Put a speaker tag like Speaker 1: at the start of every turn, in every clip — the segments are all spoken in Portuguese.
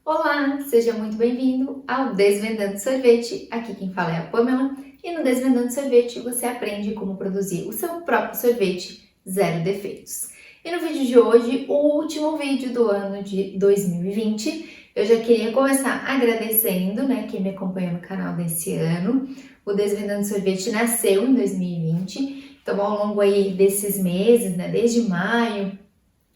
Speaker 1: Olá, seja muito bem-vindo ao Desvendando Sorvete. Aqui quem fala é a Pamela e no Desvendando Sorvete você aprende como produzir o seu próprio sorvete zero defeitos. E no vídeo de hoje, o último vídeo do ano de 2020, eu já queria começar agradecendo, quem me acompanha no canal desse ano. O Desvendando Sorvete nasceu em 2020, então ao longo aí desses meses, desde maio,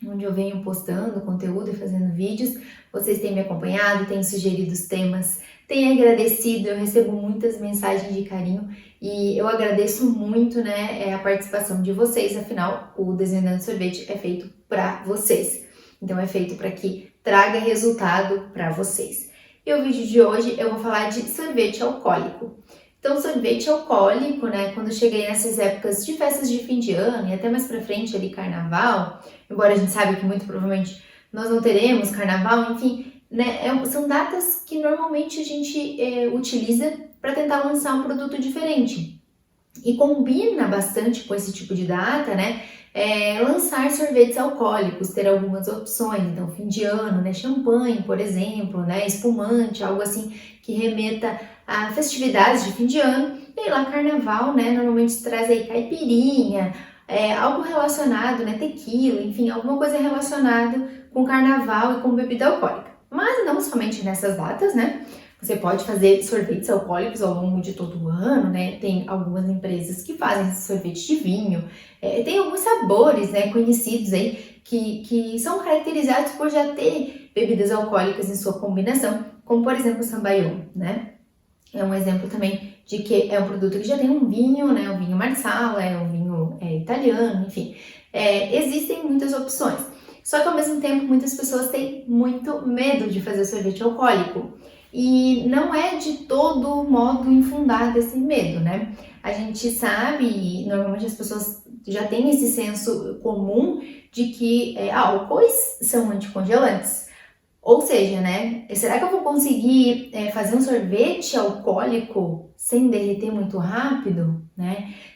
Speaker 1: onde eu venho postando conteúdo e fazendo vídeos, vocês têm me acompanhado, têm sugerido os temas, têm agradecido, eu recebo muitas mensagens de carinho e eu agradeço muito, a participação de vocês, afinal, o Desvendando Sorvete é feito para vocês, então é feito para que traga resultado para vocês. E o vídeo de hoje eu vou falar de sorvete alcoólico. Então, sorvete alcoólico, quando cheguei nessas épocas de festas de fim de ano e até mais pra frente ali carnaval, embora a gente saiba que muito provavelmente nós não teremos carnaval, enfim, são datas que normalmente a gente utiliza para tentar lançar um produto diferente. E combina bastante com esse tipo de data, lançar sorvetes alcoólicos, ter algumas opções, então fim de ano, champanhe, por exemplo, espumante, algo assim que remeta a festividades de fim de ano. E aí lá carnaval, normalmente se traz aí caipirinha, algo relacionado, tequila, enfim, alguma coisa relacionada com carnaval e com bebida alcoólica. Mas não somente nessas datas, Você pode fazer sorvetes alcoólicos ao longo de todo o ano, Tem algumas empresas que fazem sorvete de vinho. Tem alguns sabores, conhecidos aí que são caracterizados por já ter bebidas alcoólicas em sua combinação, como por exemplo o Sambayon, É um exemplo também de que é um produto que já tem um vinho, um vinho Marsala, é um vinho italiano, enfim. Existem muitas opções. Só que ao mesmo tempo muitas pessoas têm muito medo de fazer sorvete alcoólico. E não é de todo modo infundado esse medo, A gente sabe, e normalmente as pessoas já têm esse senso comum de que álcoois são anticongelantes. Ou seja, será que eu vou conseguir fazer um sorvete alcoólico sem derreter muito rápido,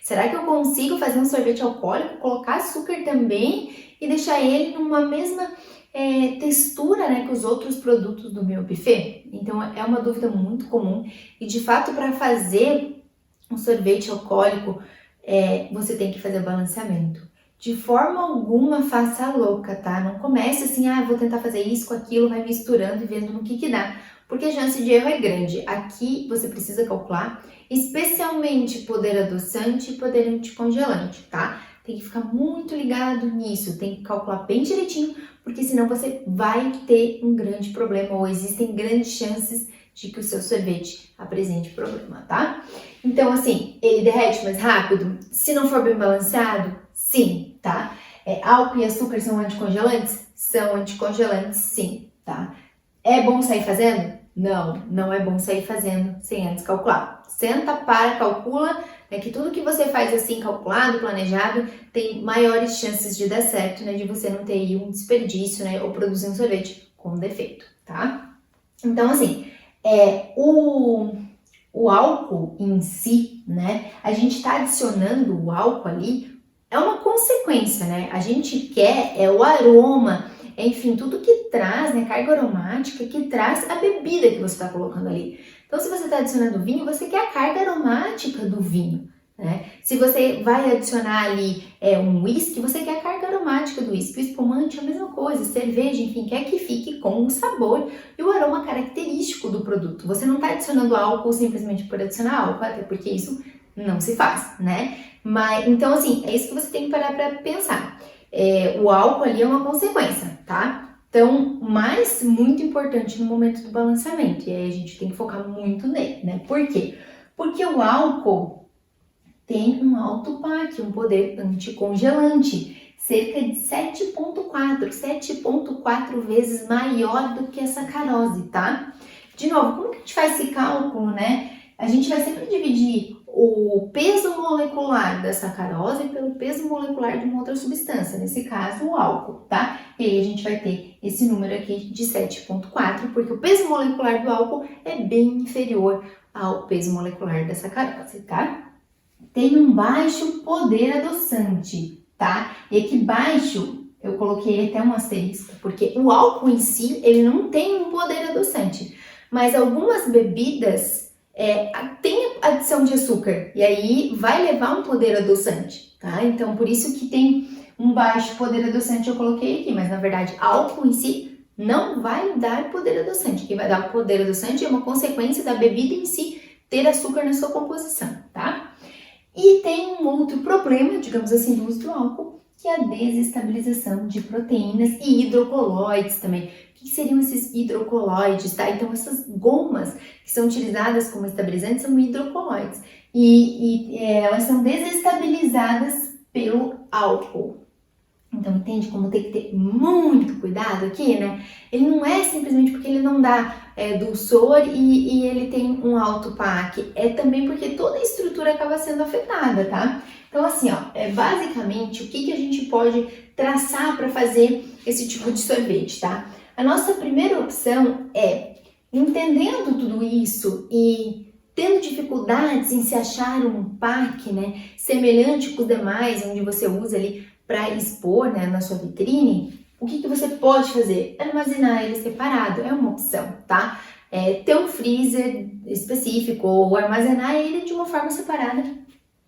Speaker 1: Será que eu consigo fazer um sorvete alcoólico, colocar açúcar também e deixar ele numa mesma textura, que os outros produtos do meu buffet? Então é uma dúvida muito comum e de fato para fazer um sorvete alcoólico você tem que fazer balanceamento. De forma alguma faça a louca, tá? Não comece assim, vou tentar fazer isso com aquilo, vai misturando e vendo no que dá. Porque a chance de erro é grande. Aqui você precisa calcular, especialmente poder adoçante e poder anticongelante, tá? Tem que ficar muito ligado nisso, tem que calcular bem direitinho, porque senão você vai ter um grande problema ou existem grandes chances de que o seu sorvete apresente problema, tá? Então, assim, ele derrete mais rápido? Se não for bem balanceado, sim, tá? Álcool e açúcar são anticongelantes? São anticongelantes, sim, tá? É bom sair fazendo? Não, não é bom sair fazendo sem antes calcular. Senta, para, calcula, que tudo que você faz assim, calculado, planejado, tem maiores chances de dar certo, de você não ter aí um desperdício, ou produzir um sorvete com defeito, tá? Então, assim, o álcool em si, a gente tá adicionando o álcool ali, é uma consequência, A gente quer o aroma, enfim, tudo que traz, carga aromática, que traz a bebida que você está colocando ali. Então, se você está adicionando vinho, você quer a carga aromática do vinho, Se você vai adicionar ali um whisky, você quer a carga aromática do whisky. O espumante é a mesma coisa, cerveja, enfim, quer que fique com o sabor e o aroma característico do produto. Você não está adicionando álcool simplesmente por adicionar álcool, até porque isso não se faz, Mas, então, assim, é isso que você tem que parar para pensar. O álcool ali é uma consequência, tá? Então, mas muito importante no momento do balanceamento. E aí a gente tem que focar muito nele, Por quê? Porque o álcool tem um alto PAC, um poder anticongelante, cerca de 7,4 vezes maior do que a sacarose, tá? De novo, como que a gente faz esse cálculo, A gente vai sempre dividir o peso molecular da sacarose pelo peso molecular de uma outra substância, nesse caso o álcool, tá? E aí a gente vai ter esse número aqui de 7,4, porque o peso molecular do álcool é bem inferior ao peso molecular da sacarose, tá? Tem um baixo poder adoçante, tá? E aqui baixo eu coloquei até um asterisco, porque o álcool em si, ele não tem um poder adoçante, mas algumas bebidas têm adição de açúcar, e aí vai levar um poder adoçante, tá? Então, por isso que tem um baixo poder adoçante, eu coloquei aqui, mas na verdade, álcool em si não vai dar poder adoçante. Quem vai dar poder adoçante é uma consequência da bebida em si ter açúcar na sua composição, tá? E tem um outro problema, digamos assim, do uso do álcool, que é a desestabilização de proteínas e hidrocoloides também. O que seriam esses hidrocoloides, tá? Então, essas gomas que são utilizadas como estabilizantes são hidrocoloides. Elas são desestabilizadas pelo álcool. Então, entende como tem que ter muito cuidado aqui, né? Ele não é simplesmente porque ele não dá dulçor e ele tem um alto PAC. É também porque toda a estrutura acaba sendo afetada, tá? Então, assim, ó, basicamente, o que a gente pode traçar para fazer esse tipo de sorvete, tá? A nossa primeira opção é, entendendo tudo isso e tendo dificuldades em se achar um PAC, né, semelhante com os demais, onde você usa ali para expor, né, na sua vitrine, o que você pode fazer? Armazenar ele separado, é uma opção, tá? Ter um freezer específico ou armazenar ele de uma forma separada,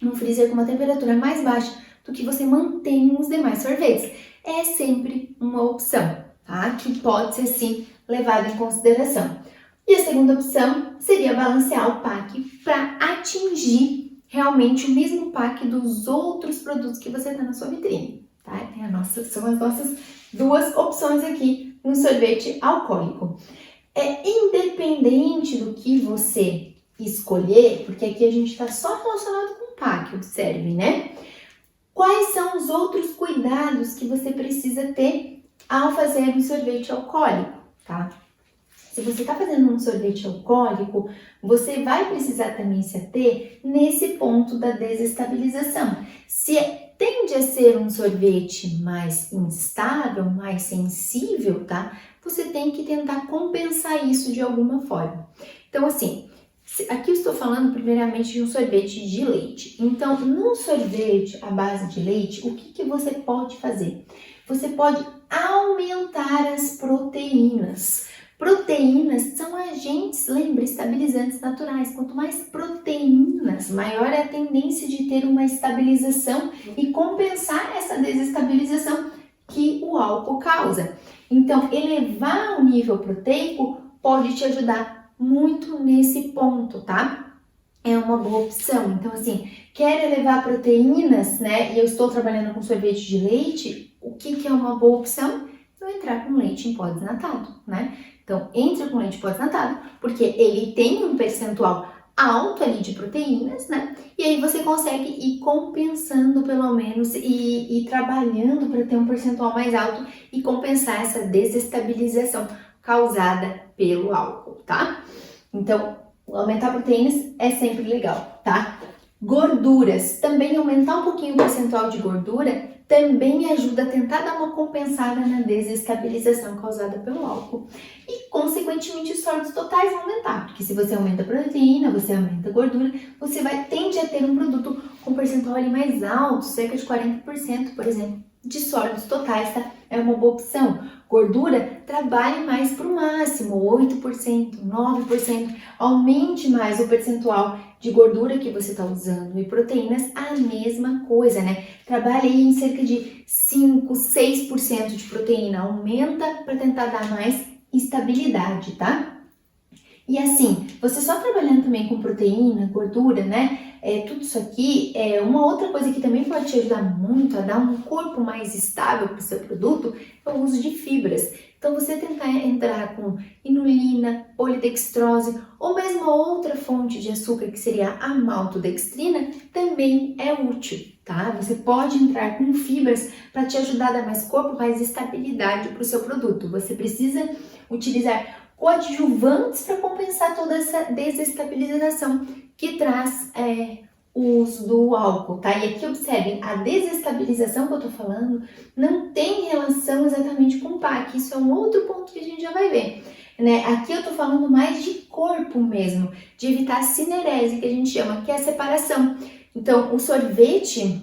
Speaker 1: num freezer com uma temperatura mais baixa do que você mantém os demais sorvetes. É sempre uma opção, tá? Que pode ser, sim, levada em consideração. E a segunda opção seria balancear o PAC para atingir realmente o mesmo PAC dos outros produtos que você tem na sua vitrine, tá? São as nossas duas opções aqui no sorvete alcoólico. Independente do que você escolher, porque aqui a gente está só relacionado com o PAC, observe, né? Quais são os outros cuidados que você precisa ter ao fazer um sorvete alcoólico, tá? Se você está fazendo um sorvete alcoólico, você vai precisar também se ater nesse ponto da desestabilização. Se tende a ser um sorvete mais instável, mais sensível, tá? Você tem que tentar compensar isso de alguma forma. Então, assim, aqui eu estou falando primeiramente de um sorvete de leite. Então, no sorvete à base de leite, o que você pode fazer? Você pode aumentar as proteínas. Proteínas são agentes, lembra, estabilizantes naturais. Quanto mais proteínas, maior é a tendência de ter uma estabilização e compensar essa desestabilização que o álcool causa. Então, elevar o nível proteico pode te ajudar muito nesse ponto, tá? É uma boa opção. Então, assim, quer elevar proteínas, né? E eu estou trabalhando com sorvete de leite, o que é uma boa opção? Eu entrar com leite em pó desnatado, né? Então, entra com leite pó desnatado, porque ele tem um percentual alto ali de proteínas, né? E aí você consegue ir compensando pelo menos e trabalhando para ter um percentual mais alto e compensar essa desestabilização causada pelo álcool, tá? Então, aumentar proteínas é sempre legal, tá? Gorduras, também aumentar um pouquinho o percentual de gordura também ajuda a tentar dar uma compensada na desestabilização causada pelo álcool. E, consequentemente, os sólidos totais vão aumentar, porque se você aumenta a proteína, você aumenta a gordura, você tende a ter um produto com percentual ali mais alto, cerca de 40%, por exemplo, de sólidos totais, tá? É uma boa opção. Gordura, trabalhe mais para o máximo, 8%, 9%, aumente mais o percentual de gordura que você está usando. E proteínas, a mesma coisa, né? Trabalhe aí em cerca de 5, 6% de proteína, aumenta para tentar dar mais estabilidade, tá? E assim, você só trabalhando também com proteína, gordura, né? Tudo isso aqui, uma outra coisa que também pode te ajudar muito a dar um corpo mais estável para o seu produto é o uso de fibras. Então, você tentar entrar com inulina, polidextrose ou mesmo outra fonte de açúcar que seria a maltodextrina também é útil, tá? Você pode entrar com fibras para te ajudar a dar mais corpo, mais estabilidade para o seu produto. Você precisa utilizar coadjuvantes para compensar toda essa desestabilização que traz o uso do álcool, tá? E aqui observem, a desestabilização que eu tô falando não tem relação exatamente com o PAC, isso é um outro ponto que a gente já vai ver, né? Aqui eu tô falando mais de corpo mesmo, de evitar a cinerese, que a gente chama, que é a separação. Então, o sorvete,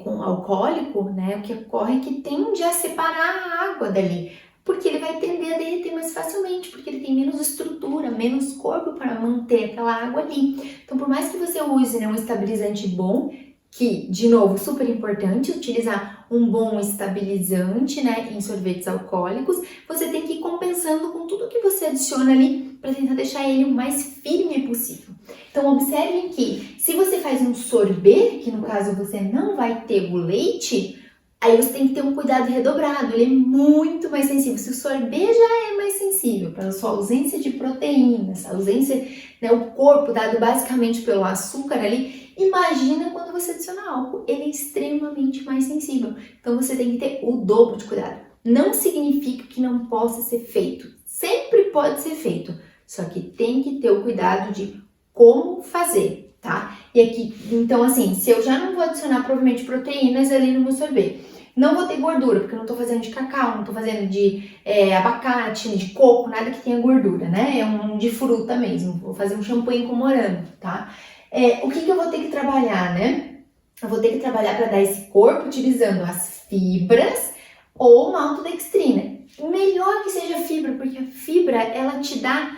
Speaker 1: com alcoólico, né, o que ocorre é que tende a separar a água dali, porque ele vai tender a derreter mais facilmente, porque ele tem menos estrutura, menos corpo para manter aquela água ali. Então, por mais que você use, né, um estabilizante bom, que, de novo, super importante, utilizar um bom estabilizante, né, em sorvetes alcoólicos, você tem que ir compensando com tudo que você adiciona ali para tentar deixar ele o mais firme possível. Então, observem que se você faz um sorbet, que no caso você não vai ter o leite, aí você tem que ter um cuidado redobrado, ele é muito mais sensível. Se o sorbet já é mais sensível pela sua ausência de proteínas, ausência, né, o corpo dado basicamente pelo açúcar ali, imagina quando você adiciona álcool, ele é extremamente mais sensível. Então você tem que ter o dobro de cuidado. Não significa que não possa ser feito, sempre pode ser feito, só que tem que ter o cuidado de como fazer, tá? E aqui, então assim, se eu já não vou adicionar provavelmente proteínas ali no meu sorvete, não vou ter gordura, porque eu não tô fazendo de cacau, não tô fazendo de abacate, de coco, nada que tenha gordura, né? É um de fruta mesmo, vou fazer um shampoo com morango, tá? O que eu vou ter que trabalhar, né? Eu vou ter que trabalhar para dar esse corpo utilizando as fibras ou maltodextrina. Melhor que seja fibra, porque a fibra, ela te dá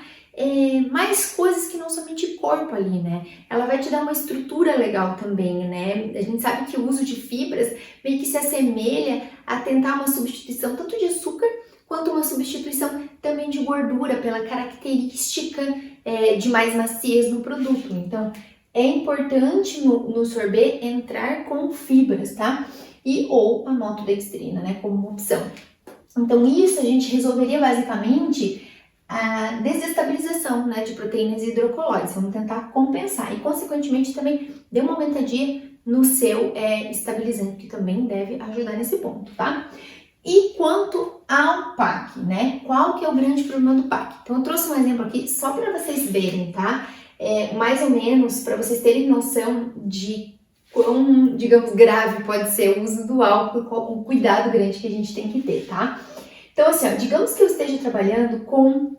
Speaker 1: mais coisas que não somente corpo ali, né? Ela vai te dar uma estrutura legal também, né? A gente sabe que o uso de fibras meio que se assemelha a tentar uma substituição tanto de açúcar quanto uma substituição também de gordura pela característica de mais maciez no produto. Então, é importante no sorbet entrar com fibras, tá? E ou a maltodextrina, né? Como uma opção. Então, isso a gente resolveria basicamente a desestabilização, né, de proteínas hidrocolóides. Vamos tentar compensar e, consequentemente, também dê uma aumentadinha no seu estabilizante, que também deve ajudar nesse ponto, tá? E quanto ao PAC, né? Qual que é o grande problema do PAC? Então, eu trouxe um exemplo aqui só para vocês verem, tá? Mais ou menos para vocês terem noção de quão, digamos, grave pode ser o uso do álcool, o cuidado grande que a gente tem que ter, tá? Então, assim, ó, digamos que eu esteja trabalhando com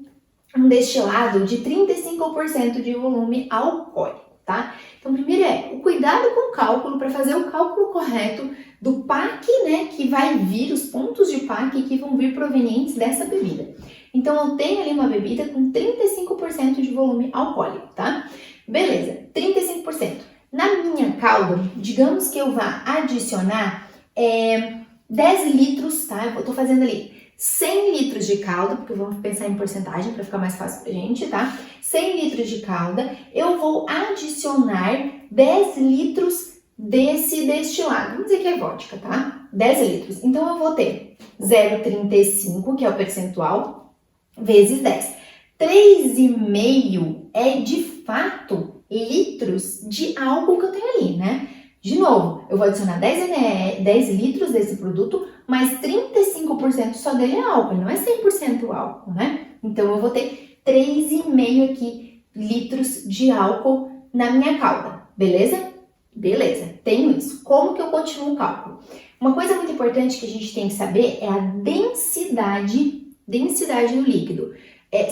Speaker 1: um destilado de 35% de volume alcoólico, tá? Então, primeiro o cuidado com o cálculo, para fazer o cálculo correto do PAC, né, que vai vir, os pontos de PAC que vão vir provenientes dessa bebida. Então, eu tenho ali uma bebida com 35% de volume alcoólico, tá? Beleza, 35%. Na minha calda, digamos que eu vá adicionar 10 litros, tá? Eu tô fazendo ali 100 litros de calda, porque vamos pensar em porcentagem para ficar mais fácil pra gente, tá? 100 litros de calda, eu vou adicionar 10 litros desse destilado. Vamos dizer que é vodka, tá? 10 litros. Então, eu vou ter 0,35, que é o percentual, vezes 10. 3,5 é, de fato, litros de álcool que eu tenho ali, né? De novo, eu vou adicionar 10 litros desse produto, mas 35% só dele é álcool, não é 100% álcool, né? Então, eu vou ter 3,5 aqui litros de álcool na minha calda, beleza? Beleza, tenho isso. Como que eu continuo o cálculo? Uma coisa muito importante que a gente tem que saber é a densidade do líquido.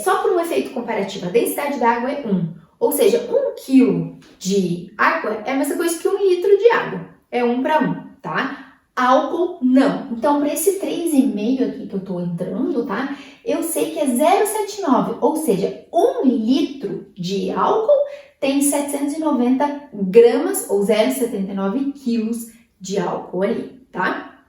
Speaker 1: Só por um efeito comparativo, a densidade da água é 1. Ou seja, 1 quilo de água é a mesma coisa que 1 litro de água. É 1 para 1, tá? Álcool, não. Então, para esse 3,5 aqui que eu tô entrando, tá? Eu sei que é 0,79, ou seja, 1 litro de álcool tem 790 gramas ou 0,79 quilos de álcool ali, tá?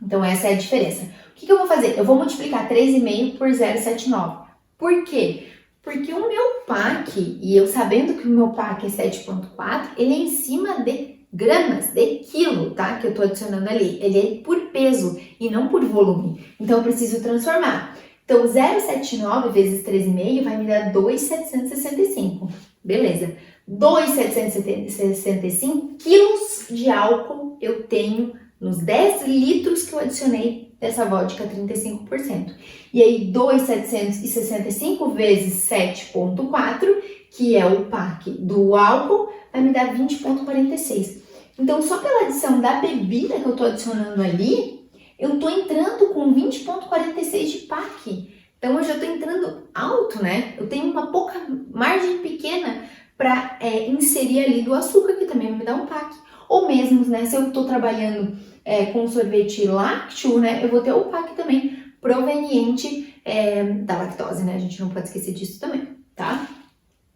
Speaker 1: Então, essa é a diferença. O que eu vou fazer? Eu vou multiplicar 3,5 por 0,79. Por quê? Porque o meu PAC, e eu sabendo que o meu PAC é 7,4, ele é em cima de gramas, de quilo, tá? Que eu tô adicionando ali. Ele é por peso e não por volume. Então, eu preciso transformar. Então, 0,79 vezes 3,5 vai me dar 2,765. Beleza. 2,765 quilos de álcool eu tenho nos 10 litros que eu adicionei dessa vodka 35%. E aí, 2,765 vezes 7,4, que é o PAC do álcool, vai me dar 20,46. Então, só pela adição da bebida que eu tô adicionando ali, eu tô entrando com 20,46 de PAC. Então, eu já tô entrando alto, né? Eu tenho uma pouca margem pequena para inserir ali do açúcar, que também me dá um PAC. ou mesmo, né, se eu estou trabalhando com sorvete lácteo, né, eu vou ter o PAC também proveniente da lactose, né, a gente não pode esquecer disso também, tá?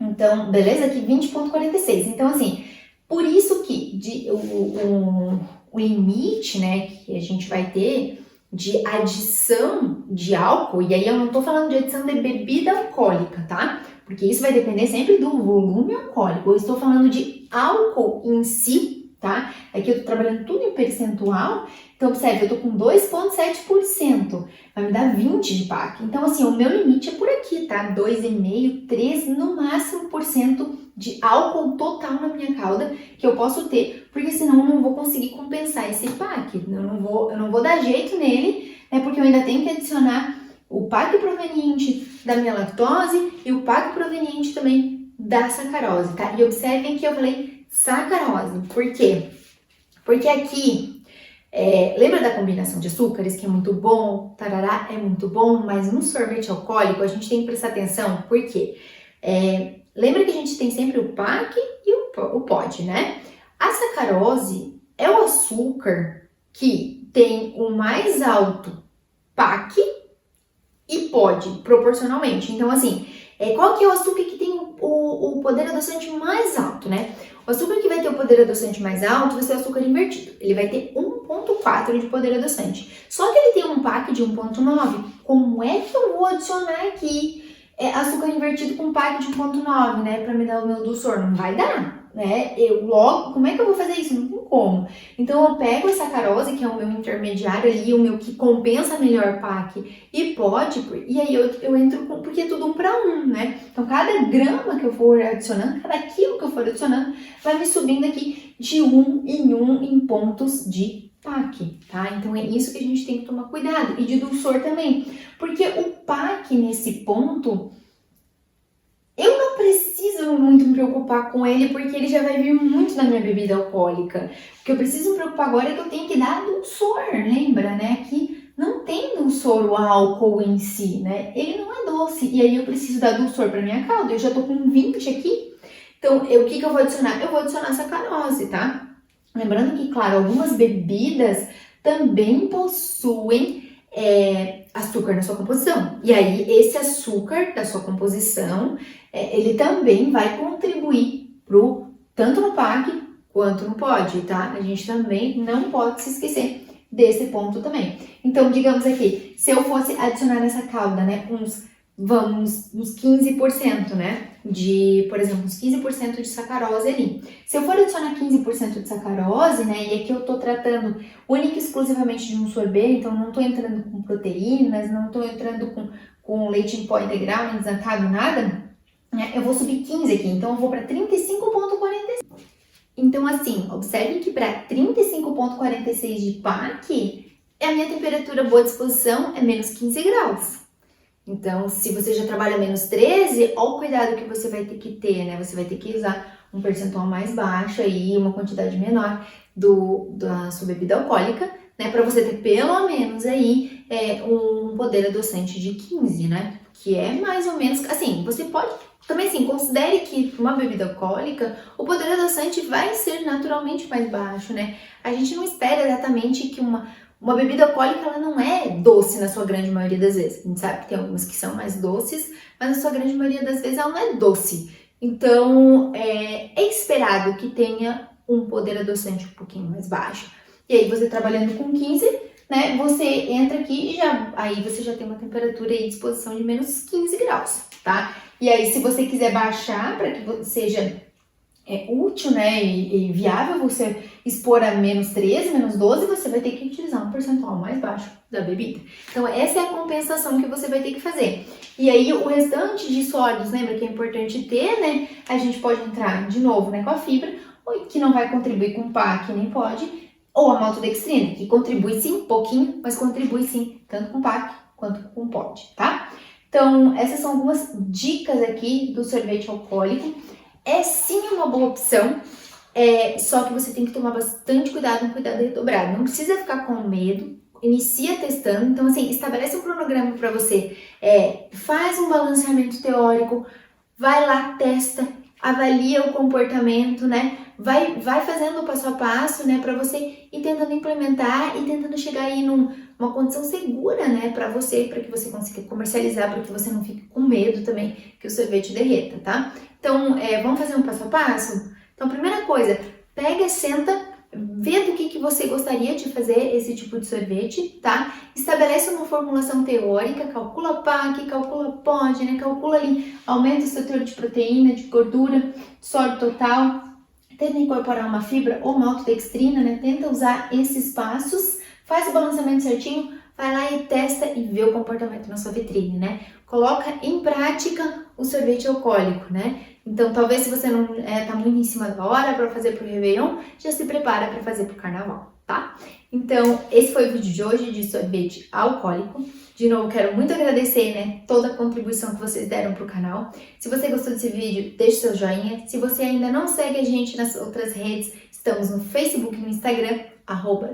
Speaker 1: Então, beleza? Aqui 20,46. Então, assim, por isso que o limite, né, que a gente vai ter de adição de álcool, e aí eu não tô falando de adição de bebida alcoólica, tá? Porque isso vai depender sempre do volume alcoólico. Eu estou falando de álcool em si, tá? Aqui eu tô trabalhando tudo em percentual. Então, observe, eu tô com 2,7%. Vai me dar 20 de PAC. Então, assim, o meu limite é por aqui, tá? 2,5%, 3%, no máximo por cento de álcool total na minha calda que eu posso ter, porque senão eu não vou conseguir compensar esse PAC. Eu não vou dar jeito nele, né? Porque eu ainda tenho que adicionar o PAC proveniente da minha lactose e o PAC proveniente também da sacarose, tá? E observem que eu falei sacarose. Por quê? Porque aqui, lembra da combinação de açúcares, que é muito bom, tarará, é muito bom, mas no sorvete alcoólico a gente tem que prestar atenção, por quê? Lembra que a gente tem sempre o PAC e o POD, né? A sacarose é o açúcar que tem o mais alto PAC e POD, proporcionalmente. Então, assim, qual que é o açúcar que tem o poder adoçante mais alto, né? O açúcar que vai ter o poder adoçante mais alto vai ser o açúcar invertido. Ele vai ter 1,4 de poder adoçante. Só que ele tem um PAC de 1,9. Como é que eu vou adicionar aqui açúcar invertido com PAC de 1,9, né? Pra me dar o meu dulçor? Não vai dar, né? Como é que eu vou fazer isso? Não tem como. Então eu pego a sacarose, que é o meu intermediário ali, o meu que compensa melhor PAC e POD, e aí eu entro porque é tudo 1 para 1, né? Então cada grama que eu for adicionando, cada quilo que eu for adicionando, vai me subindo aqui de 1 em 1 em pontos de PAC, tá? Então é isso que a gente tem que tomar cuidado. E de dulçor também, porque o PAC nesse ponto, eu não preciso muito me preocupar com ele, porque ele já vai vir muito na minha bebida alcoólica. O que eu preciso me preocupar agora é que eu tenho que dar dulçor, lembra, né? Que não tem dulçor o álcool em si, né? Ele não é doce, e aí eu preciso dar dulçor para minha calda. Eu já tô com 20 aqui, então o que eu vou adicionar? Eu vou adicionar sacarose, tá? Lembrando que, claro, algumas bebidas também possuem açúcar na sua composição. E aí, esse açúcar da sua composição, ele também vai contribuir tanto no PAC quanto no POD, tá? A gente também não pode se esquecer desse ponto também. Então, digamos aqui, se eu fosse adicionar nessa calda, né, uns 15%, né? Por exemplo, uns 15% de sacarose ali. Se eu for adicionar 15% de sacarose, né? E aqui eu tô tratando única e exclusivamente de um sorbet, então não tô entrando com proteínas, não tô entrando com leite em pó integral, nem desancado, nada, né? Eu vou subir 15 aqui, então eu vou para 35,46. Então, assim, observe que para 35,46 de PAC, a minha temperatura boa disposição é menos 15 graus. Então, se você já trabalha menos 13, olha o cuidado que você vai ter que ter, né? Você vai ter que usar um percentual mais baixo aí, uma quantidade menor da sua bebida alcoólica, né? Para você ter pelo menos aí um poder adoçante de 15, né? Que é mais ou menos, assim, você pode também, assim, considere que uma bebida alcoólica, o poder adoçante vai ser naturalmente mais baixo, né? A gente não espera exatamente que uma bebida alcoólica, ela não é doce na sua grande maioria das vezes. A gente sabe que tem algumas que são mais doces, mas na sua grande maioria das vezes ela não é doce. Então, é esperado que tenha um poder adoçante um pouquinho mais baixo. E aí, você trabalhando com 15, né, você entra aqui e aí você já tem uma temperatura e disposição de menos 15 graus, tá? E aí, se você quiser baixar para que seja útil, né, e viável você expor a menos 13, menos 12, você vai ter que utilizar um percentual mais baixo da bebida. Então, essa é a compensação que você vai ter que fazer. E aí, o restante de sólidos, lembra que é importante ter, né? A gente pode entrar de novo, né, com a fibra, que não vai contribuir com PAC nem POD, ou a maltodextrina, que contribui sim, pouquinho, mas contribui sim, tanto com PAC quanto com POD, tá? Então, essas são algumas dicas aqui do sorvete alcoólico. É sim uma boa opção, só que você tem que tomar bastante cuidado, um cuidado redobrado. Não precisa ficar com medo, inicia testando. Então, assim, estabelece um cronograma para você, faz um balanceamento teórico, vai lá, testa, avalia o comportamento, né? Vai fazendo o passo a passo, né? Para você ir tentando implementar e tentando chegar aí numa condição segura, né? Para que você consiga comercializar, para que você não fique com medo também que o sorvete derreta, tá? Então, vamos fazer um passo a passo? Então, primeira coisa, pega, senta, vê do que você gostaria de fazer esse tipo de sorvete, tá? Estabelece uma formulação teórica, calcula PAC, calcula POD, né? Calcula ali, aumenta o estrutura de proteína, de gordura, sódio total, tenta incorporar uma fibra ou maltodextrina, né? Tenta usar esses passos, faz o balanceamento certinho, vai lá e testa e vê o comportamento na sua vitrine, né? Coloca em prática o sorvete alcoólico, né? Então, talvez se você não tá muito em cima da hora para fazer pro Réveillon, já se prepara para fazer pro Carnaval, tá? Então, esse foi o vídeo de hoje de sorvete alcoólico. De novo, quero muito agradecer, né, toda a contribuição que vocês deram pro canal. Se você gostou desse vídeo, deixe seu joinha. Se você ainda não segue a gente nas outras redes, estamos no Facebook e no Instagram,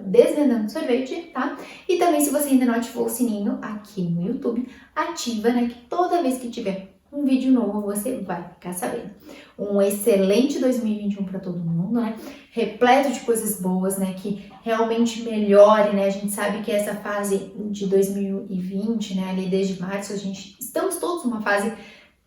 Speaker 1: @Desvendando Sorvete, tá? E também, se você ainda não ativou o sininho aqui no YouTube, ativa, né, que toda vez que tiver um vídeo novo você vai ficar sabendo. Um excelente 2021 para todo mundo, né? Repleto de coisas boas, né? Que realmente melhore, né? A gente sabe que essa fase de 2020, né? Ali desde março, estamos todos numa fase, de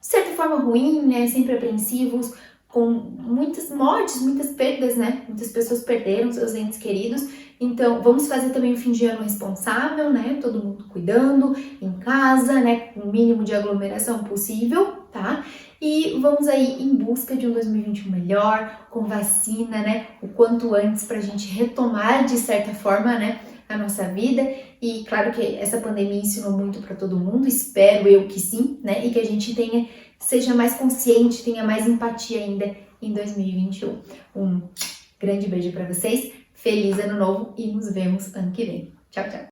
Speaker 1: certa forma, ruim, né? Sempre apreensivos, com muitas mortes, muitas perdas, né? Muitas pessoas perderam seus entes queridos. Então, vamos fazer também o fim de ano responsável, né? Todo mundo cuidando, em casa, né? Com o mínimo de aglomeração possível, tá? E vamos aí em busca de um 2021 melhor, com vacina, né? O quanto antes pra gente retomar, de certa forma, né? A nossa vida. E claro que essa pandemia ensinou muito para todo mundo, espero eu que sim, né? E que a gente seja mais consciente, tenha mais empatia ainda em 2021. Um grande beijo para vocês. Feliz ano novo e nos vemos ano que vem. Tchau, tchau!